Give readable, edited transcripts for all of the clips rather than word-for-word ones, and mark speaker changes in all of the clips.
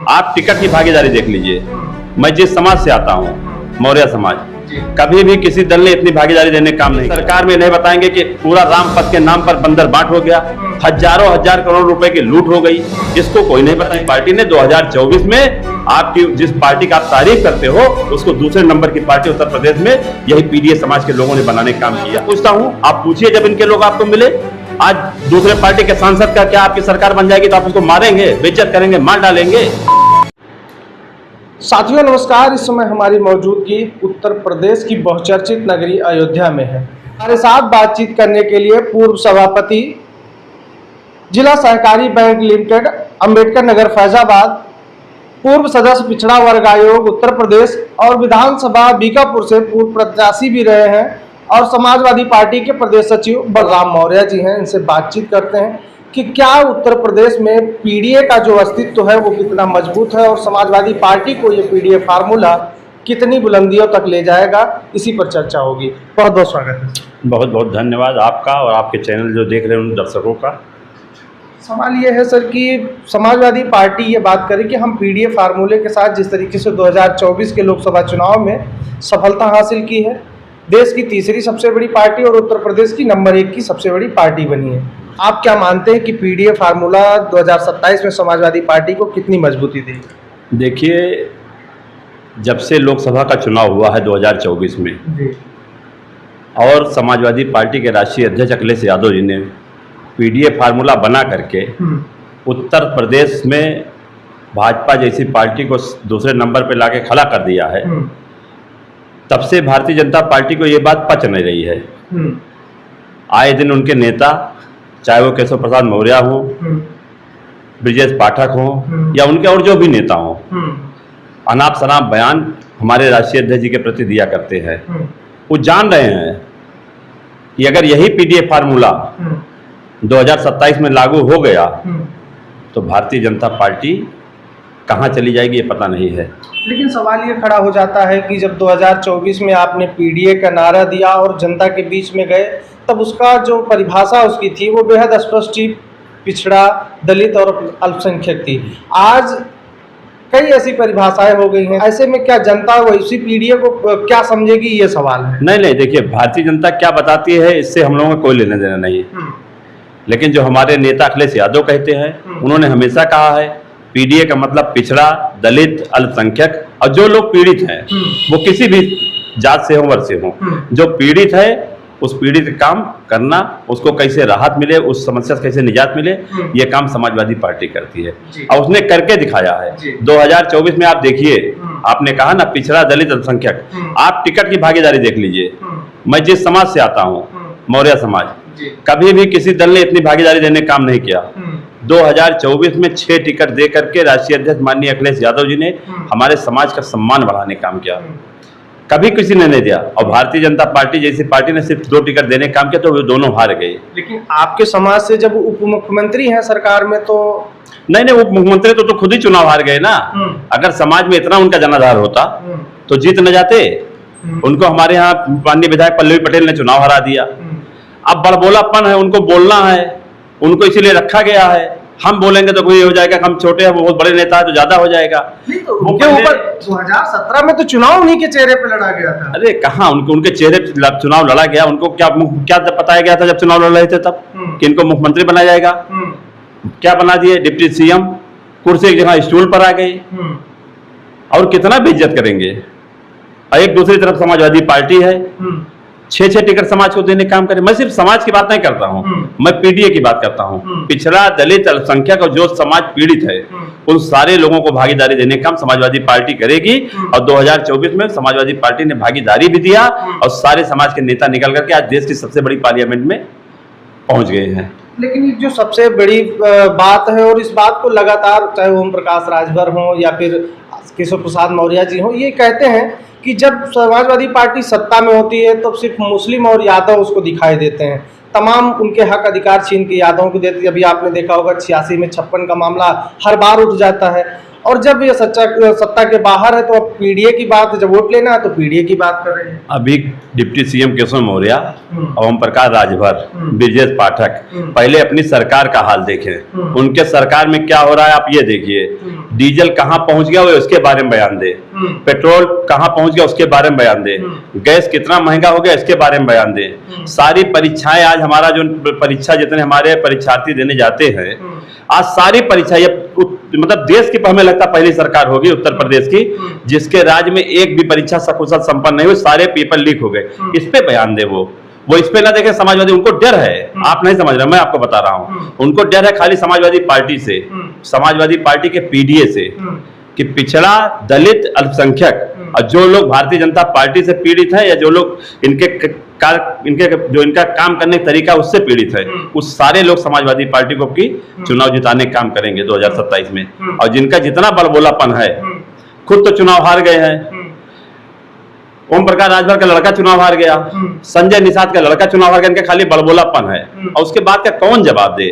Speaker 1: आप टिकट की भागीदारी देख लीजिए। मैं जिस समाज से आता हूँ, मौर्य समाज, कभी भी किसी दल ने इतनी भागीदारी देने का काम नहीं। सरकार में नहीं बताएंगे कि पूरा रामपथ के नाम पर बंदर बाट हो गया, हजारों हजार करोड़ रुपए की लूट हो गई, इसको कोई नहीं बताएंगे। पार्टी ने 2024 में आपकी जिस पार्टी का आप तारीफ करते हो, उसको दूसरे नंबर की पार्टी उत्तर प्रदेश में यही पीडीए समाज के लोगों ने बनाने का काम किया। पूछता हूँ, आप पूछिए जब इनके लोग आपको मिले, आज दूसरे पार्टी के सांसद का क्या आपकी सरकार बन जाएगी तो आप उसको मारेंगे, बेइज्जत करेंगे, मार डालेंगे।
Speaker 2: साथियों नमस्कार। इस समय हमारी मौजूदगी उत्तर प्रदेश की बहुचर्चित नगरी अयोध्या में है। हमारे साथ बातचीत करने के लिए पूर्व सभापति जिला सहकारी बैंक लिमिटेड, अंबेडकर नगर, फैजाबाद, पूर्व सदस्य पिछड़ा वर्ग आयोग उत्तर प्रदेश और विधानसभा बीकापुर से पूर्व प्रत्याशी भी रहे हैं और समाजवादी पार्टी के प्रदेश सचिव बलराम मौर्य जी हैं। इनसे बातचीत करते हैं कि क्या उत्तर प्रदेश में पीडीए का जो अस्तित्व है वो कितना मजबूत है और समाजवादी पार्टी को ये पीडीए फार्मूला कितनी बुलंदियों तक ले जाएगा, इसी पर चर्चा होगी। बहुत बहुत स्वागत है।
Speaker 1: बहुत बहुत धन्यवाद आपका और आपके चैनल जो देख रहे हैं उन दर्शकों का।
Speaker 2: सवाल ये है सर कि समाजवादी पार्टी ये बात करे कि हम पीडीए फार्मूले के साथ जिस तरीके से 2024 के लोकसभा चुनाव में सफलता हासिल की है, देश की तीसरी सबसे बड़ी पार्टी और उत्तर प्रदेश की नंबर 1 की सबसे बड़ी पार्टी बनी है। आप क्या मानते हैं कि पीडीए फार्मूला 2027 में समाजवादी पार्टी को कितनी मजबूती देगी?
Speaker 1: देखिए, जब से लोकसभा का चुनाव हुआ है 2024 में
Speaker 2: जी।
Speaker 1: और समाजवादी पार्टी के राष्ट्रीय अध्यक्ष अखिलेश यादव जी ने पीडीए फार्मूला बना करके उत्तर प्रदेश में भाजपा जैसी पार्टी को दूसरे नंबर पर लाके खड़ा कर दिया है, तब से भारतीय जनता पार्टी को ये बात पच नहीं रही है। आए दिन उनके नेता, चाहे वो केशव प्रसाद मौर्य हो, ब्रजेश पाठक हो या उनके और जो भी नेता हो, अनाप शनाप बयान हमारे राष्ट्रीय अध्यक्ष जी के प्रति दिया करते हैं। वो जान रहे हैं कि अगर यही पीडीए फार्मूला 2027 में लागू हो गया तो भारतीय जनता पार्टी कहाँ चली जाएगी ये पता नहीं है।
Speaker 2: लेकिन सवाल ये खड़ा हो जाता है कि जब 2024 में आपने पीडीए का नारा दिया और जनता के बीच में गए, तब उसका जो परिभाषा उसकी थी वो बेहद स्पष्ट थी, पिछड़ा, दलित और अल्पसंख्यक थी। आज कई ऐसी परिभाषाएं हो गई हैं, ऐसे में क्या जनता वैसी पीडीए को क्या समझेगी, ये सवाल है।
Speaker 1: नहीं, देखिए, भारतीय जनता क्या बताती है इससे हम लोगों का कोई लेना देना नहीं है। लेकिन जो हमारे नेता अखिलेश यादव कहते हैं, उन्होंने हमेशा कहा है पीडीए का मतलब पिछड़ा, दलित, अल्पसंख्यक और जो लोग पीड़ित हैं, वो किसी भी जात से हो, वर्ग से हो, जो पीड़ित है उस पीड़ित का काम करना, उसको कैसे राहत मिले, उस समस्या से कैसे निजात मिले, ये काम समाजवादी पार्टी करती है और उसने करके दिखाया है। 2024 में आप देखिए, आपने कहा ना पिछड़ा, दलित, अल्पसंख्यक, आप टिकट की भागीदारी देख लीजिए। मैं जिस समाज से आता हूँ, मौर्य समाज, कभी भी किसी दल ने इतनी भागीदारी देने का काम नहीं किया। 2024 में 6 टिकट दे करके राष्ट्रीय अध्यक्ष माननीय अखिलेश यादव जी ने हमारे समाज का सम्मान बढ़ाने का काम किया, कभी किसी ने नहीं दिया। और भारतीय जनता पार्टी जैसी पार्टी ने सिर्फ 2 टिकट देने का काम किया तो वो दोनों हार गए।
Speaker 2: लेकिन आपके समाज से जब उप मुख्यमंत्री हैं सरकार में तो
Speaker 1: नहीं, उप मुख्यमंत्री तो खुद ही चुनाव हार गए ना। अगर समाज में इतना उनका जनाधार होता तो जीत न जाते। उनको हमारे यहाँ माननीय विधायक पल्लवी पटेल ने चुनाव हरा दिया। अब बड़बोलापन है, उनको बोलना है, उनको इसीलिए रखा गया है। हम बोलेंगे तो कोई हो जाएगा, हम छोटे हैं, वो बहुत बड़े नेता है तो ज्यादा हो जाएगा।
Speaker 2: तो उनके ऊपर 2017 में तो चुनाव उन्हीं के चेहरे पे लड़ा गया था।
Speaker 1: अरे कहाँ उनके चेहरे पे चुनाव लड़ा गया? उनको क्या बताया गया था जब चुनाव लड़ रहे थे तब कि इनको मुख्यमंत्री बनाया जाएगा? क्या बना दिए? डिप्टी सीएम, कुर्सी एक जगह स्टूल पर आ गए। और कितना बेइज्जत करेंगे। एक दूसरी तरफ समाजवादी पार्टी है, 6 टिकट समाज को देने काम करे। मैं सिर्फ समाज की बात नहीं करता हूँ, मैं पीडीए की बात करता हूँ। पिछड़ा, दलित, अल्पसंख्यक और जो समाज पीड़ित है उन सारे लोगों को भागीदारी देने का काम समाजवादी पार्टी करेगी। और 2024 में समाजवादी पार्टी ने भागीदारी भी दिया और सारे समाज के नेता निकल करके आज देश की सबसे बड़ी पार्लियामेंट में पहुंच गए हैं।
Speaker 2: लेकिन ये जो सबसे बड़ी बात है और इस बात को लगातार चाहे ओम प्रकाश राजभर हो या फिर केशव प्रसाद मौर्य जी हो, ये कहते हैं कि जब समाजवादी पार्टी सत्ता में होती है तो सिर्फ मुस्लिम और यादव उसको दिखाई देते हैं, तमाम उनके हक अधिकार छीन के यादवों को देती है। अभी आपने देखा होगा 86 में 56 का मामला हर बार उठ जाता है। और जब ये सत्ता के बाहर है तो अब पीडीए की बात, जब वोट लेना है तो पीडीए की बात कर रहे हैं।
Speaker 1: अभी डिप्टी सीएम केशव मौर्य, ओम प्रकाश राजभर, ब्रजेश पाठक पहले अपनी सरकार का हाल देखें, उनके सरकार में क्या हो रहा है आप ये देखिए। डीजल कहां पहुंच गया वो उसके बारे में बयान दे, पेट्रोल कहां पहुंच गया उसके बारे में बयान दे, गैस कितना महंगा हो गया इसके बारे में बयान दे। सारी परीक्षाएं आज हमारा जो परीक्षा जितने हमारे परीक्षार्थी देने जाते हैं, आज सारी परीक्षा ये मतलब देश की हमें लगता पहली सरकार होगी उत्तर प्रदेश की जिसके राज्य में एक भी परीक्षा सकुशल संपन्न नहीं हुई, सारे पेपर लीक हो गए। इस पे बयान दे वो इस पे ना देखे। समाजवादी उनको डर है, आप नहीं समझ रहे, मैं आपको बता रहा हूं, उनको डर है खाली समाजवादी पार्टी से, समाजवादी पार्टी के पीडीए से, कि पिछड़ा, दलित, अल्पसंख्यक और जो लोग भारतीय जनता पार्टी से पीड़ित हैं या जो लोग इनका काम करने का तरीका उससे पीड़ित है, उस सारे लोग समाजवादी पार्टी को की चुनाव जिताने का काम करेंगे 2027 में। और जिनका जितना बलबोलापन है, खुद तो चुनाव हार गए हैं, ओम प्रकाश राजभर का लड़का चुनाव हार गया, संजय निषाद का लड़का चुनाव हार गया, इनका खाली बलबोलापन है और उसके बाद का कौन जवाब दे।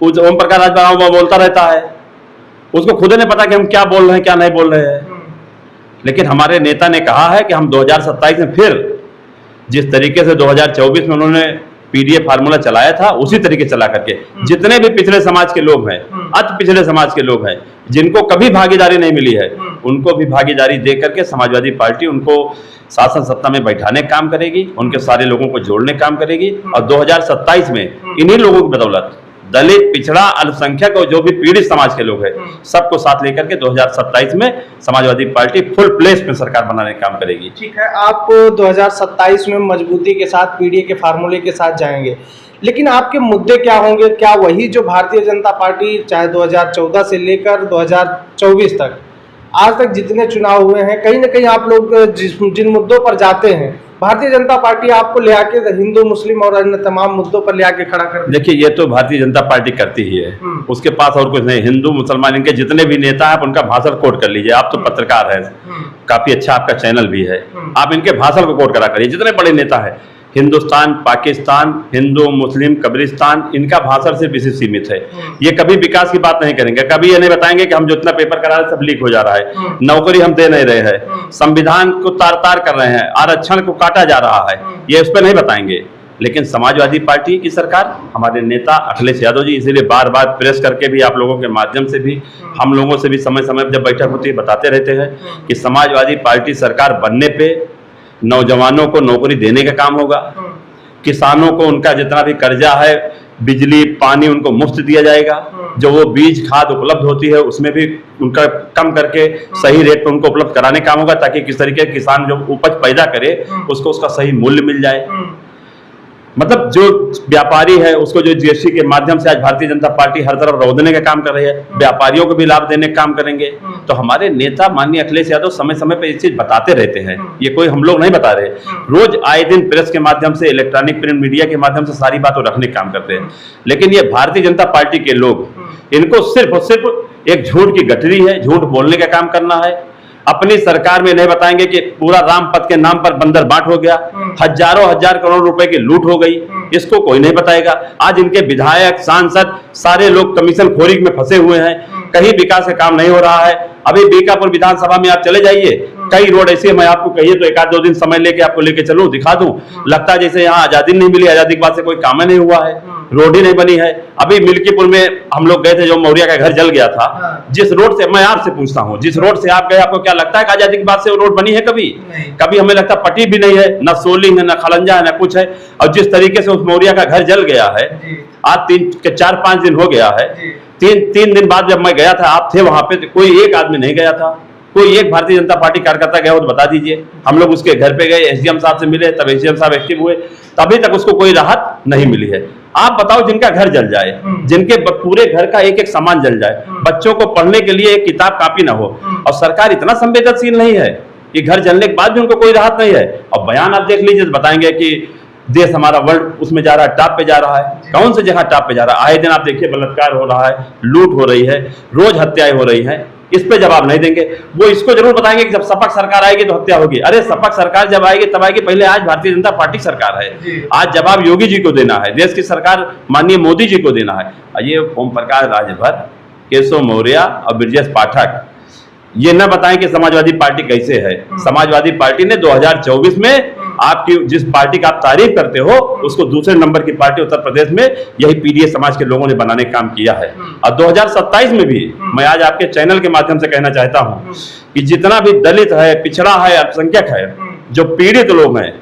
Speaker 1: ओम प्रकाश राजभर बोलता रहता है, उसको खुद नहीं पता कि हम क्या बोल रहे हैं क्या नहीं बोल रहे हैं। लेकिन हमारे नेता ने कहा है कि हम 2027 में फिर जिस तरीके से 2024 में उन्होंने पीडीए फार्मूला चलाया था उसी तरीके चला करके जितने भी पिछड़े समाज के लोग हैं, अति पिछड़े समाज के लोग हैं, जिनको कभी भागीदारी नहीं मिली है, उनको भी भागीदारी दे करके समाजवादी पार्टी उनको शासन सत्ता में बैठाने का काम करेगी, उनके सारे लोगों को जोड़ने का काम करेगी। और 2027 में इन्हीं लोगों की बदौलत दलित, पिछड़ा, अल्पसंख्यक और जो भी पीड़ित समाज के लोग हैं सबको साथ लेकर के 2027 में समाजवादी पार्टी फुल प्लेस में सरकार बनाने का काम करेगी।
Speaker 2: ठीक है, आप 2027 में मजबूती के साथ पीडीए के फार्मूले के साथ जाएंगे, लेकिन आपके मुद्दे क्या होंगे? क्या वही जो भारतीय जनता पार्टी चाहे 2014 से लेकर 2024 तक आज तक जितने चुनाव हुए हैं, कहीं ना कहीं आप लोग जिन मुद्दों पर जाते हैं भारतीय जनता पार्टी आपको ले आके हिंदू, मुस्लिम और अन्य तमाम मुद्दों पर ले आके खड़ा कर।
Speaker 1: देखिए ये तो भारतीय जनता पार्टी करती ही है, उसके पास और कुछ नहीं। हिंदू मुसलमान इनके जितने भी नेता हैं आप उनका भाषण कोट कर लीजिए, आप तो पत्रकार हैं, काफी अच्छा आपका चैनल भी है, आप इनके भाषण को कोट करा करिए। जितने बड़े नेता है हिंदुस्तान, पाकिस्तान, हिंदू, मुस्लिम, कब्रिस्तान, इनका भाषण सिर्फ इसी सीमित है। ये कभी विकास की बात नहीं करेंगे, कभी ये नहीं बताएंगे कि हम जितना पेपर करा रहे सब लीक हो जा रहा है, नौकरी हम दे नहीं रहे हैं, संविधान को तार-तार कर रहे हैं, आरक्षण को काटा जा रहा है, ये उस पर नहीं बताएंगे। लेकिन समाजवादी पार्टी की सरकार, हमारे नेता अखिलेश यादव जी इसीलिए बार बार प्रेस करके भी, आप लोगों के माध्यम से भी, हम लोगों से भी समय समय पर जब बैठक होती है बताते रहते हैं कि समाजवादी पार्टी सरकार बनने पे नौजवानों को नौकरी देने का काम होगा, किसानों को उनका जितना भी कर्जा है, बिजली, पानी उनको मुफ्त दिया जाएगा, जो वो बीज खाद उपलब्ध होती है उसमें भी उनका कम करके सही रेट पर उनको उपलब्ध कराने का काम होगा, ताकि किस तरीके किसान जो उपज पैदा करे उसको उसका सही मूल्य मिल जाए। मतलब जो व्यापारी है उसको जो जीएसटी के माध्यम से आज भारतीय जनता पार्टी हर तरफ रौंदने का काम कर रही है, व्यापारियों को भी लाभ देने का काम करेंगे। तो हमारे नेता माननीय अखिलेश यादव समय समय पर ये चीज बताते रहते हैं, ये कोई हम लोग नहीं बता रहे, रोज आए दिन प्रेस के माध्यम से, इलेक्ट्रॉनिक प्रिंट मीडिया के माध्यम से सारी बात रखने का काम करते हैं। लेकिन ये भारतीय जनता पार्टी के लोग, इनको सिर्फ और सिर्फ एक झूठ की गठरी है, झूठ बोलने का काम करना है। अपनी सरकार में नहीं बताएंगे कि पूरा रामपथ के नाम पर बंदर बाट हो गया, हजारों हजार करोड़ रुपए की लूट हो गई, इसको कोई नहीं बताएगा। आज इनके विधायक, सांसद सारे लोग कमीशन खोरी में फंसे हुए हैं, कहीं विकास का काम नहीं हो रहा है। अभी बीकापुर विधानसभा में आप चले जाइए, कई रोड ऐसे, मैं आपको कहिए तो एक आध दो दिन समय लेके आपको लेके चलूं, दिखा दूं, लगता है जैसे यहाँ आजादी नहीं मिली, आजादी के बाद से कोई काम नहीं हुआ है, रोड ही नहीं बनी है। अभी मिल्कीपुर में हम लोग गए थे, जो मौर्य का घर जल गया था, जिस रोड से, मैं आपसे पूछता हूँ, जिस रोड से आप गए, आपको क्या लगता है कि आजादी के बाद से वो रोड बनी है? कभी हमें लगता पट्टी भी नहीं है, न सोलिंग है, न खलंजा है, न कुछ है। और जिस तरीके से उस मौर्य का घर जल गया है, आज 4-5 दिन हो गया है, तीन दिन बाद जब मैं गया था, आप थे वहां पे, कोई एक आदमी नहीं गया था, कोई एक भारतीय जनता पार्टी कार्यकर्ता गया हो तो बता दीजिए। हम लोग उसके घर पे गए, एसडीएम साहब से मिले, तब एसडीएम साहब एक्टिव हुए, तभी तक उसको कोई राहत नहीं मिली है। आप बताओ, जिनका घर जल जाए, जिनके पूरे घर का एक एक सामान जल जाए, बच्चों को पढ़ने के लिए एक किताब कापी ना हो, और सरकार इतना संवेदनशील नहीं है कि घर जलने के बाद भी उनको कोई राहत नहीं है। और बयान आप देख लीजिए, बताएंगे कि देश हमारा वर्ल्ड उसमें जा रहा है, टॉप पे जा रहा है। कौन सी जगह टॉप पे जा रहा है? आए दिन आप देखिए बलात्कार हो रहा है, लूट हो रही है, रोज हत्याएं हो रही हैं, इस पे जवाब नहीं देंगे। वो इसको जरूर बताएंगे कि जब सपा सरकार आएगी तो हत्या होगी। अरे सपा सरकार जब आएगी तब आएगी, पहले आज भारतीय जनता पार्टी सरकार है, आज जवाब योगी जी को देना है, देश की सरकार माननीय मोदी जी को देना है। ये ओम प्रकाश राजभर, केशव मौर्य और ब्रजेश पाठक ये न बताएं कि समाजवादी पार्टी कैसे है। समाजवादी पार्टी ने 2024 में आपकी जिस पार्टी का आप तारीफ करते हो उसको दूसरे नंबर की पार्टी उत्तर प्रदेश में यही पीडीए समाज के लोगों ने बनाने का काम किया है। और 2027 में भी मैं आज आपके चैनल के माध्यम से कहना चाहता हूं कि जितना भी दलित है, पिछड़ा है, अल्पसंख्यक है, जो पीड़ित लोग हैं,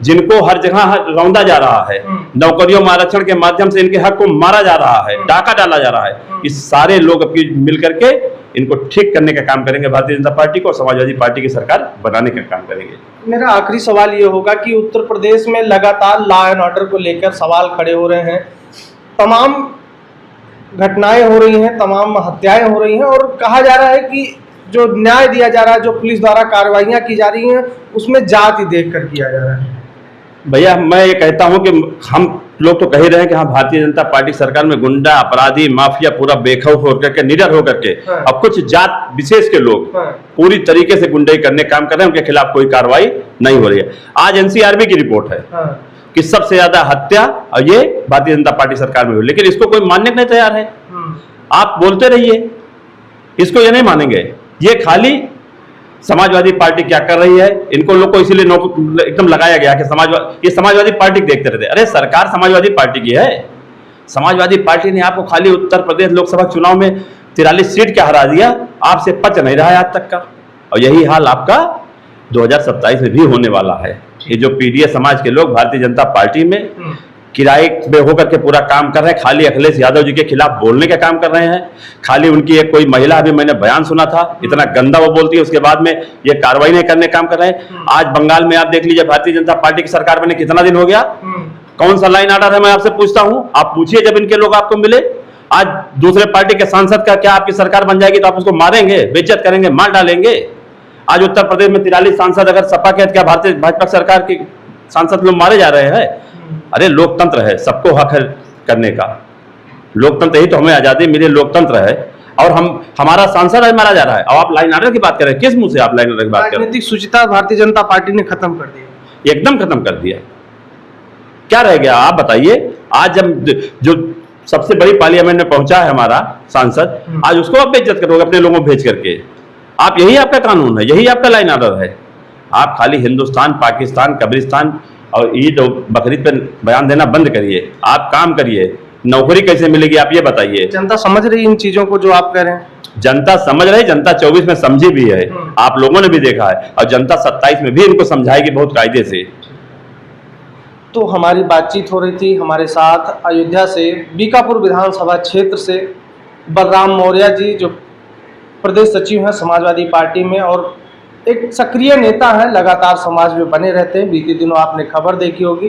Speaker 1: जिनको हर जगह रौंदा जा रहा है, नौकरियों में आरक्षण के माध्यम से इनके हक को मारा जा रहा है, डाका डाला जा रहा है, इस सारे लोग अपनी मिल करके इनको ठीक करने का काम करेंगे। भारतीय जनता पार्टी को और समाजवादी पार्टी की सरकार बनाने का काम करेंगे।
Speaker 2: मेरा आखिरी सवाल ये होगा कि उत्तर प्रदेश में लगातार लॉ एंड ऑर्डर को लेकर सवाल खड़े हो रहे हैं, तमाम घटनाएं हो रही हैं, तमाम हत्याएं हो रही हैं और कहा जा रहा है कि जो न्याय दिया जा रहा है, जो पुलिस द्वारा कार्रवाइयां की जा रही हैं, उसमें जाति देखकर किया जा रहा है।
Speaker 1: भैया मैं ये कहता हूं कि हम लोग तो कह ही रहे हैं कि हाँ भारतीय जनता पार्टी सरकार में गुंडा, अपराधी, माफिया पूरा बेखौफ होकर के, निडर होकर के, अब कुछ जात विशेष के लोग पूरी तरीके से गुंडाई करने का काम कर रहे हैं, उनके खिलाफ कोई कार्रवाई नहीं हो रही है। आज एनसीआरबी की रिपोर्ट है कि सबसे ज्यादा हत्या और ये भारतीय जनता पार्टी सरकार में हुई, लेकिन इसको कोई मानने को नहीं तैयार है। आप बोलते रहिए, इसको ये नहीं मानेंगे। ये खाली समाजवादी पार्टी क्या कर रही है, इनको लोग को इसीलिए एकदम लगाया गया कि ये समाजवादी पार्टी देखते रहते। अरे सरकार समाजवादी पार्टी की है। समाजवादी पार्टी ने आपको खाली उत्तर प्रदेश लोकसभा चुनाव में 43 सीट क्या हरा दिया, आपसे पच नहीं रहा है आज तक का। और यही हाल आपका 2027 में भी होने वाला है। ये जो पीडीए समाज के लोग भारतीय जनता पार्टी में किराए में होकर के पूरा काम कर रहे हैं, खाली अखिलेश यादव जी के खिलाफ बोलने का काम कर रहे हैं। खाली उनकी एक कोई महिला, अभी मैंने बयान सुना था, इतना गंदा वो बोलती है, उसके बाद में ये कार्रवाई नहीं करने का काम कर रहे हैं। आज बंगाल में आप देख लीजिए, भारतीय जनता पार्टी की सरकार बने कितना दिन हो गया, कौन सा लाइन ऑर्डर है मैं आपसे पूछता हूं। आप पूछिए, जब इनके लोग आपको मिले। आज दूसरे पार्टी के सांसद का क्या आपकी सरकार बन जाएगी तो आप उसको मारेंगे, बेइज्जत करेंगे, मार डालेंगे। आज उत्तर प्रदेश में 43 सांसद अगर सपा के क्या भारतीय भाजपा सरकार के सांसद लोग मारे जा रहे हैं। अरे लोकतंत्र है, सबको हक है करने का। लोकतंत्र ही तो हमें आजादी मिली, लोकतंत्र है। और हमारा सांसद आज मारा जा रहा है और आप लाइन ऑर्डर की बात कर रहे हैं। किस मुंह से आप लाइन ऑर्डर की बात कर रहे हैं?
Speaker 2: राजनीतिक शुचिता भारतीय जनता पार्टी ने खत्म कर दी,
Speaker 1: एकदम खत्म कर दिया। क्या रह गया आप बताइए। आज जब जो सबसे बड़ी पार्लियामेंट में पहुंचा है हमारा सांसद, आज उसको आप बेइज्जत करोगे अपने लोगों को भेज करके। आप यही आपका कानून है, यही आपका लाइन ऑर्डर है। आप खाली हिंदुस्तान, पाकिस्तान, कब्रिस्तान और ईद और बकरीद पे बयान देना बंद करिए। आप काम करिए। नौकरी कैसे मिलेगी आप ये बताइए।
Speaker 2: जनता समझ रही इन चीजों को जो आप कह रहे हैं?
Speaker 1: जनता समझ रही, जनता 24 में समझी भी है, आप लोगों ने भी देखा है, और जनता 27 में भी इनको समझाएगी बहुत कायदे से।
Speaker 2: तो हमारी बातचीत हो रही थी हमारे साथ अयोध्या से बीकापुर विधानसभा क्षेत्र से बलराम मौर्य जी, जो प्रदेश सचिव हैं समाजवादी पार्टी में और एक सक्रिय नेता है, लगातार समाज में बने रहते हैं। बीते दिनों आपने खबर देखी होगी,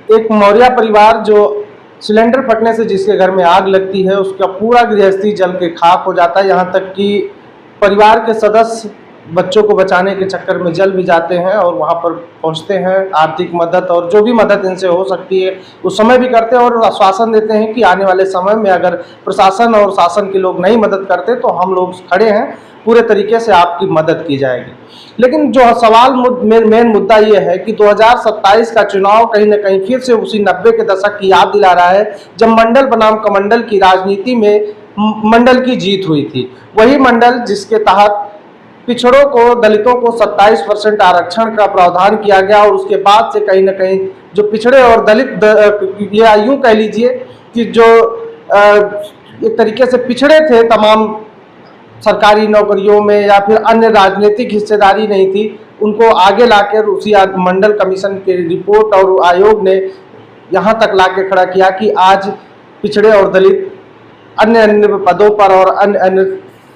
Speaker 2: एक मौर्य परिवार जो सिलेंडर फटने से जिसके घर में आग लगती है, उसका पूरा गृहस्थी जल के खाक हो जाता है। यहाँ तक कि परिवार के सदस्य बच्चों को बचाने के चक्कर में जल भी जाते हैं और वहाँ पर पहुँचते हैं, आर्थिक मदद और जो भी मदद इनसे हो सकती है उस समय भी करते हैं और आश्वासन देते हैं कि आने वाले समय में अगर प्रशासन और शासन के लोग नहीं मदद करते तो हम लोग खड़े हैं, पूरे तरीके से आपकी मदद की जाएगी। लेकिन जो सवाल मेन मुद्दा ये है कि 2027 का चुनाव कहीं ना कहीं फिर से उसी 90 के दशक की याद दिला रहा है, जब मंडल बनाम कमंडल की राजनीति में मंडल की जीत हुई थी। वही मंडल जिसके तहत पिछड़ों को, दलितों को 27% आरक्षण का प्रावधान किया गया और उसके बाद से कहीं ना कहीं जो पिछड़े और दलित, या यूँ कह लीजिए कि जो एक तरीके से पिछड़े थे, तमाम सरकारी नौकरियों में या फिर अन्य राजनीतिक हिस्सेदारी नहीं थी, उनको आगे लाकर उसी मंडल कमीशन की रिपोर्ट और आयोग ने यहाँ तक लाके खड़ा किया कि आज पिछड़े और दलित अन्य पदों पर और अन्य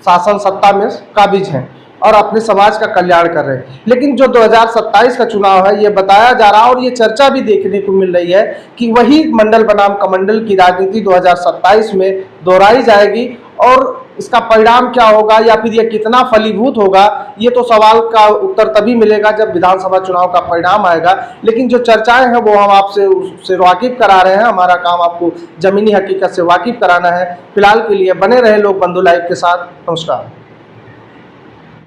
Speaker 2: शासन सत्ता में काबिज हैं और अपने समाज का कल्याण कर रहे हैं। लेकिन जो 2027 का चुनाव है, ये बताया जा रहा और ये चर्चा भी देखने को मिल रही है कि वही मंडल बनाम कमंडल की राजनीति 2027 में दोहराई जाएगी और इसका परिणाम क्या होगा या फिर ये कितना फलीभूत होगा, ये तो सवाल का उत्तर तभी मिलेगा जब विधानसभा चुनाव का परिणाम आएगा। लेकिन जो चर्चाएं हैं वो हम आपसे उससे वाकिफ करा रहे हैं। हमारा काम आपको जमीनी हकीकत से वाकिफ कराना है। फिलहाल के लिए बने रहे लोग बंधु लाइव के साथ। नमस्कार।